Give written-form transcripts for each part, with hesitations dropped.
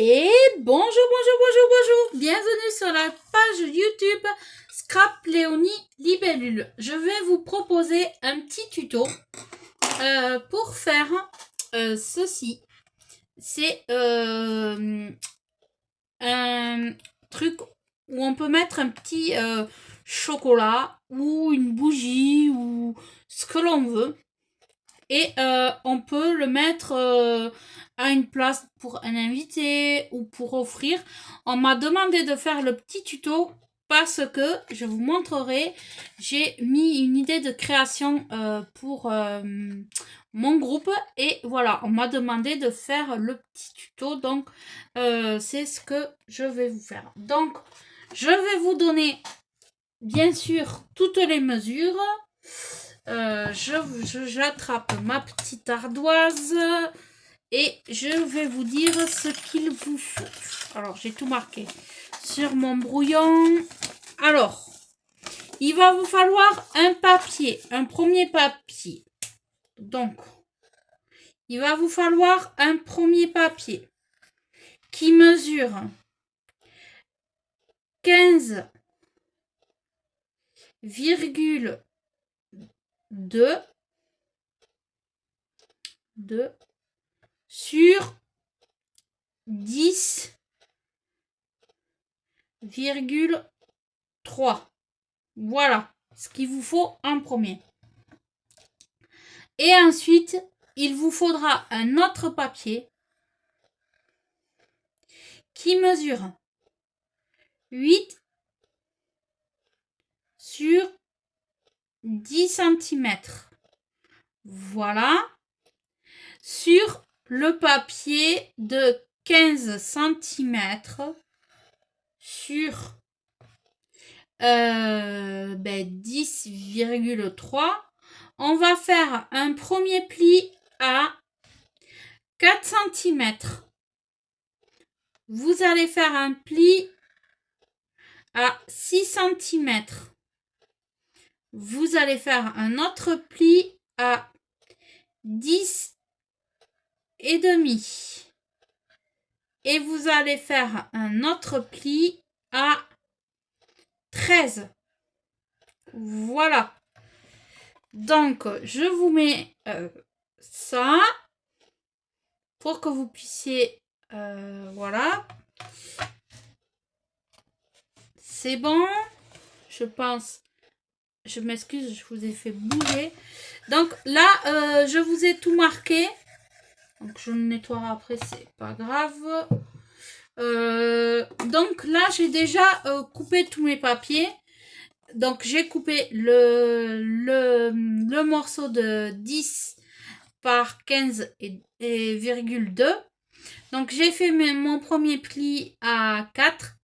Et bonjour, bienvenue sur la page YouTube Scrap Léonie Libellule. Je vais vous proposer un petit tuto pour faire ceci. C'est un truc où on peut mettre un petit chocolat ou une bougie ou ce que l'on veut. Et on peut le mettre à une place pour un invité ou pour offrir. On m'a demandé de faire le petit tuto parce que je vous montrerai. J'ai mis une idée de création pour mon groupe. Et voilà, on m'a demandé de faire le petit tuto. Donc, c'est ce que je vais vous faire. Donc, je vais vous donner, bien sûr, toutes les mesures. J'attrape ma petite ardoise et je vais vous dire ce qu'il vous faut. Alors, j'ai tout marqué sur mon brouillon. Alors, il va vous falloir un papier, un premier papier. Donc, il va vous falloir un premier papier qui mesure 15,2 sur 10,3. Voilà ce qu'il vous faut en premier. Et ensuite, il vous faudra un autre papier qui mesure 8 sur 10 cm. Voilà. Sur le papier de 15 cm sur 10,3, on va faire un premier pli à 4 cm. Vous allez faire un pli à 6 cm. Vous allez faire un autre pli à 10 et demi. Et vous allez faire un autre pli à 13. Voilà. Donc, je vous mets ça pour que vous puissiez... voilà. C'est bon. Je pense... Je m'excuse, je vous ai fait bouger. Donc là, je vous ai tout marqué. Donc, je le nettoierai après, c'est pas grave. Donc là, j'ai déjà coupé tous mes papiers. Donc, j'ai coupé le morceau de 10 par 15,2. Donc, j'ai fait mon premier pli à 4.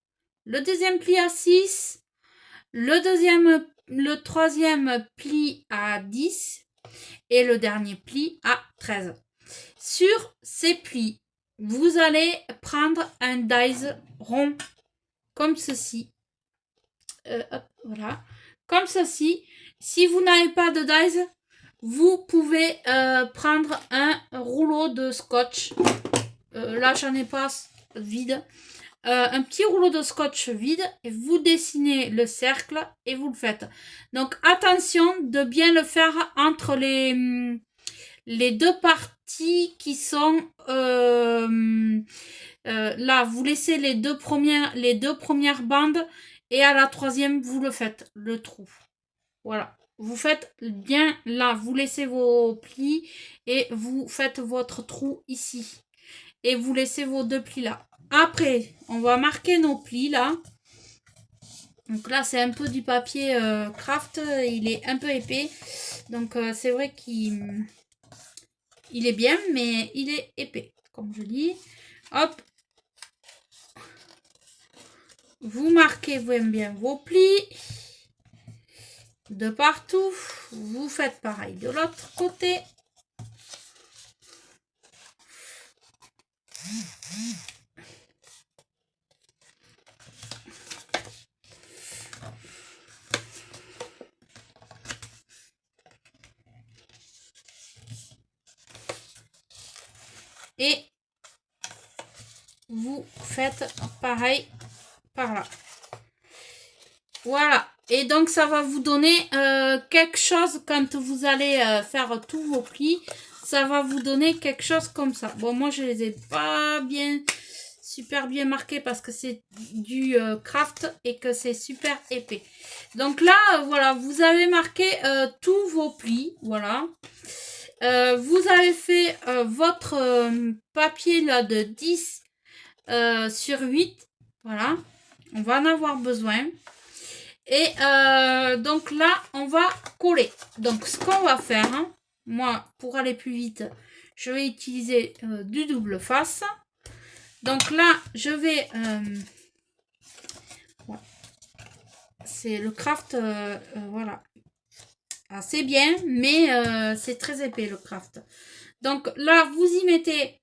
Le deuxième pli à 6. Le troisième pli à 10. Et le dernier pli à 13. Sur ces plis, vous allez prendre un dies rond comme ceci. Voilà, comme ceci. Si vous n'avez pas de dies, vous pouvez prendre un rouleau de scotch. Là, j'en ai pas vide. Un petit rouleau de scotch vide et vous dessinez le cercle et vous le faites. Donc, attention de bien le faire entre les deux parties qui sont là. Vous laissez les deux premières bandes et à la troisième, vous le faites, le trou. Voilà. Vous faites bien là. Vous laissez vos plis et vous faites votre trou ici. Et vous laissez vos deux plis là. Après, on va marquer nos plis là. Donc là, c'est un peu du papier craft. Il est un peu épais. Donc c'est vrai qu'il est bien, mais il est épais. Comme je dis. Hop. Vous marquez bien vos plis. De partout. Vous faites pareil de l'autre côté. Et vous faites pareil par là. Voilà. Et donc, ça va vous donner quelque chose quand vous allez faire tous vos plis. Ça va vous donner quelque chose comme ça. Bon, moi, je les ai pas super bien marqués parce que c'est du craft et que c'est super épais. Donc là, voilà, vous avez marqué tous vos plis. Voilà. Vous avez fait votre papier là de 10 sur 8. Voilà. On va en avoir besoin. Et donc là, on va coller. Donc, ce qu'on va faire, hein, moi, pour aller plus vite, je vais utiliser du double face. Donc là, je vais... ouais. C'est le craft, voilà. C'est bien, mais c'est très épais, le craft. Donc là, vous y mettez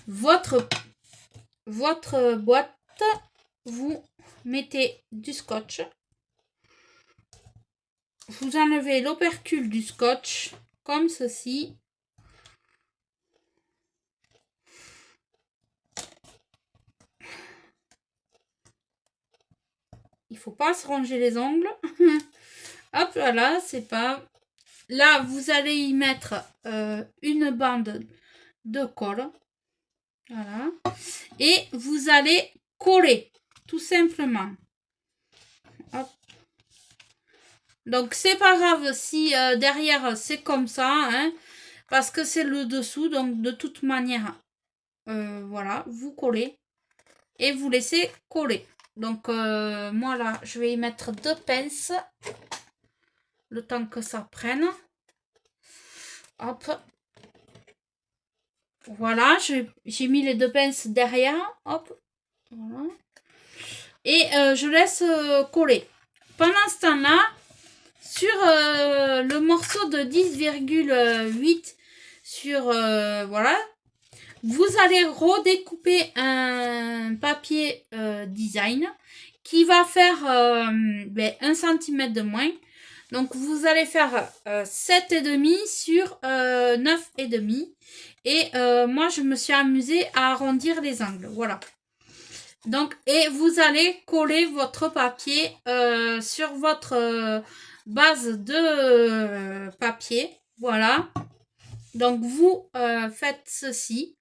votre boîte. Vous mettez du scotch. Vous enlevez l'opercule du scotch comme ceci. Il faut pas se ronger les ongles. Hop, voilà, c'est pas... Là, vous allez y mettre une bande de colle. Voilà. Et vous allez coller, tout simplement. Hop. Donc, c'est pas grave si derrière, c'est comme ça, hein, parce que c'est le dessous. Donc, de toute manière, voilà, vous collez et vous laissez coller. Donc, moi, là, je vais y mettre 2 pinces. Le temps que ça prenne. Hop. Voilà, j'ai mis les 2 pinces derrière. Hop. Voilà. Et je laisse coller. Pendant ce temps-là, sur le morceau de 10,8 sur voilà, vous allez redécouper un papier design qui va faire 1 cm de moins. Donc vous allez faire 7,5 sur 9,5. Et moi je me suis amusée à arrondir les angles. Voilà. Donc, et vous allez coller votre papier sur votre base de papier. Voilà. Donc, vous faites ceci.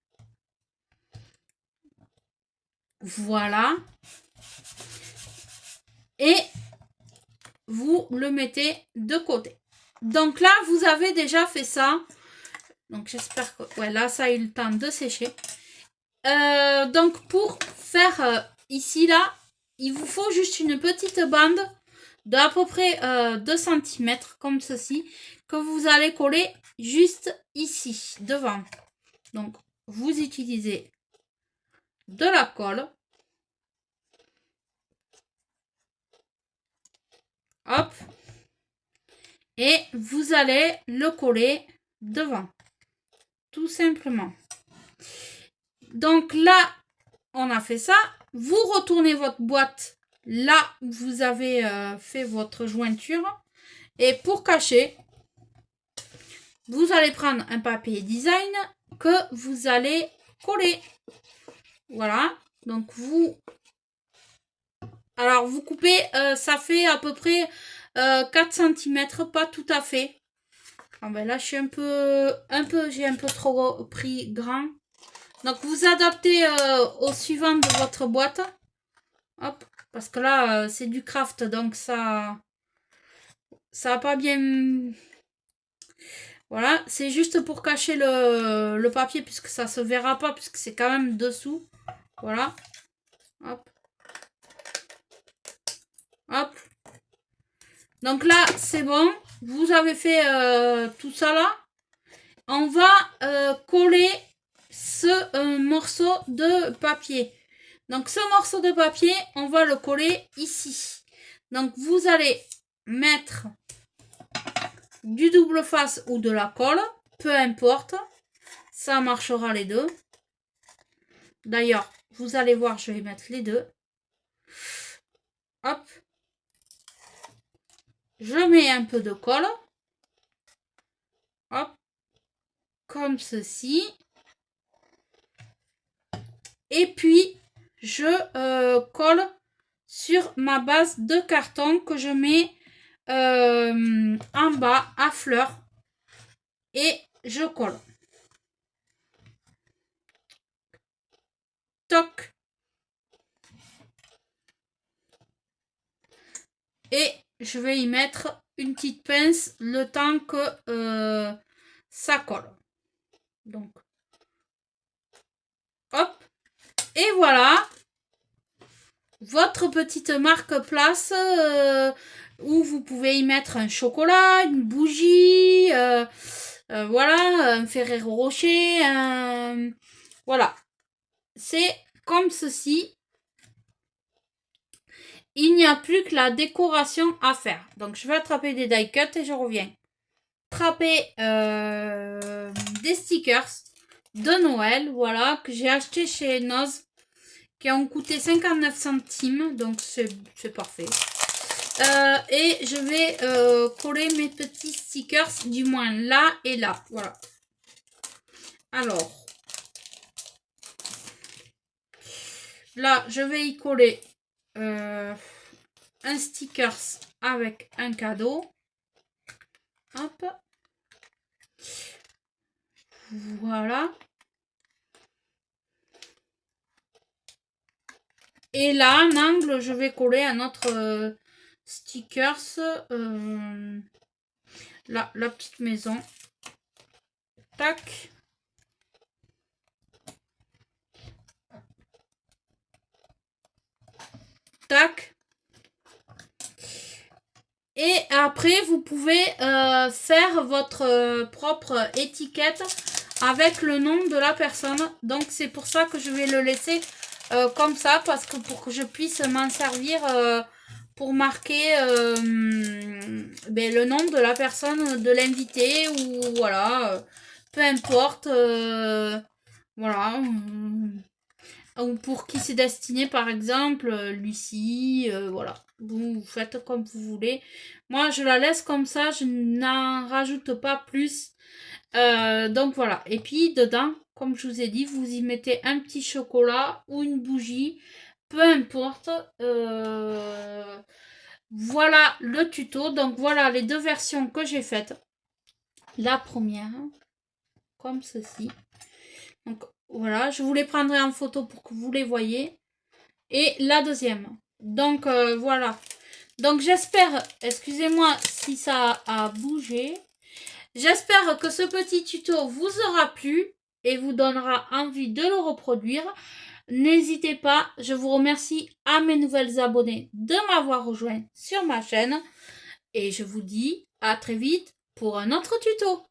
Voilà. Et vous le mettez de côté. Donc là, vous avez déjà fait ça. Donc, j'espère que... Ouais, là, ça a eu le temps de sécher. Donc, pour faire ici, là, il vous faut juste une petite bande d'à peu près 2 cm, comme ceci, que vous allez coller juste ici, devant. Donc, vous utilisez de la colle. Hop. Et vous allez le coller devant. Tout simplement. Donc là, on a fait ça. Vous retournez votre boîte là où vous avez fait votre jointure. Et pour cacher, vous allez prendre un papier design que vous allez coller. Voilà. Donc vous... Alors vous coupez, ça fait à peu près 4 cm, pas tout à fait. Ah ben là je suis j'ai un peu trop pris grand. Donc vous adaptez au suivant de votre boîte. Hop, parce que là c'est du craft, donc ça va pas bien. Voilà, c'est juste pour cacher le papier puisque ça se verra pas puisque c'est quand même dessous. Voilà. Hop. Hop. Donc là, c'est bon. Vous avez fait tout ça là. On va coller ce morceau de papier. Donc ce morceau de papier, on va le coller ici. Donc vous allez mettre du double face ou de la colle, peu importe. Ça marchera les deux. D'ailleurs, vous allez voir, je vais mettre les deux. Hop. Je mets un peu de colle. Hop. Comme ceci. Et puis, je colle sur ma base de carton que je mets en bas à fleurs. Et je colle. Toc. Et je vais y mettre une petite pince le temps que ça colle. Donc, hop. Et voilà. Votre petite marque-place où vous pouvez y mettre un chocolat, une bougie, voilà, un Ferrero Rocher, voilà. C'est comme ceci. Il n'y a plus que la décoration à faire. Donc, je vais attraper des die cuts et je reviens. Attraper des stickers de Noël, voilà, que j'ai acheté chez Noz, qui ont coûté 59 centimes. Donc, c'est parfait. Et je vais coller mes petits stickers, du moins là et là. Voilà. Alors, là, je vais y coller un stickers avec un cadeau. Hop. Voilà. Et là, en angle, je vais coller un autre stickers. Là, la petite maison. Tac. Tac. Et après, vous pouvez faire votre propre étiquette avec le nom de la personne. Donc, c'est pour ça que je vais le laisser comme ça, parce que pour que je puisse m'en servir pour marquer le nom de la personne, de l'invité, ou voilà, peu importe, voilà. Ou pour qui c'est destiné, par exemple, Lucie, voilà. Vous faites comme vous voulez. Moi, je la laisse comme ça, je n'en rajoute pas plus. Donc voilà. Et puis, dedans, comme je vous ai dit, vous y mettez un petit chocolat ou une bougie, peu importe. Voilà le tuto. Donc voilà les deux versions que j'ai faites. La première, comme ceci. Donc voilà, je vous les prendrai en photo pour que vous les voyez. Et la deuxième. Donc voilà. Donc j'espère, excusez-moi si ça a bougé. J'espère que ce petit tuto vous aura plu et vous donnera envie de le reproduire. N'hésitez pas, je vous remercie à mes nouvelles abonnés de m'avoir rejoint sur ma chaîne. Et je vous dis à très vite pour un autre tuto.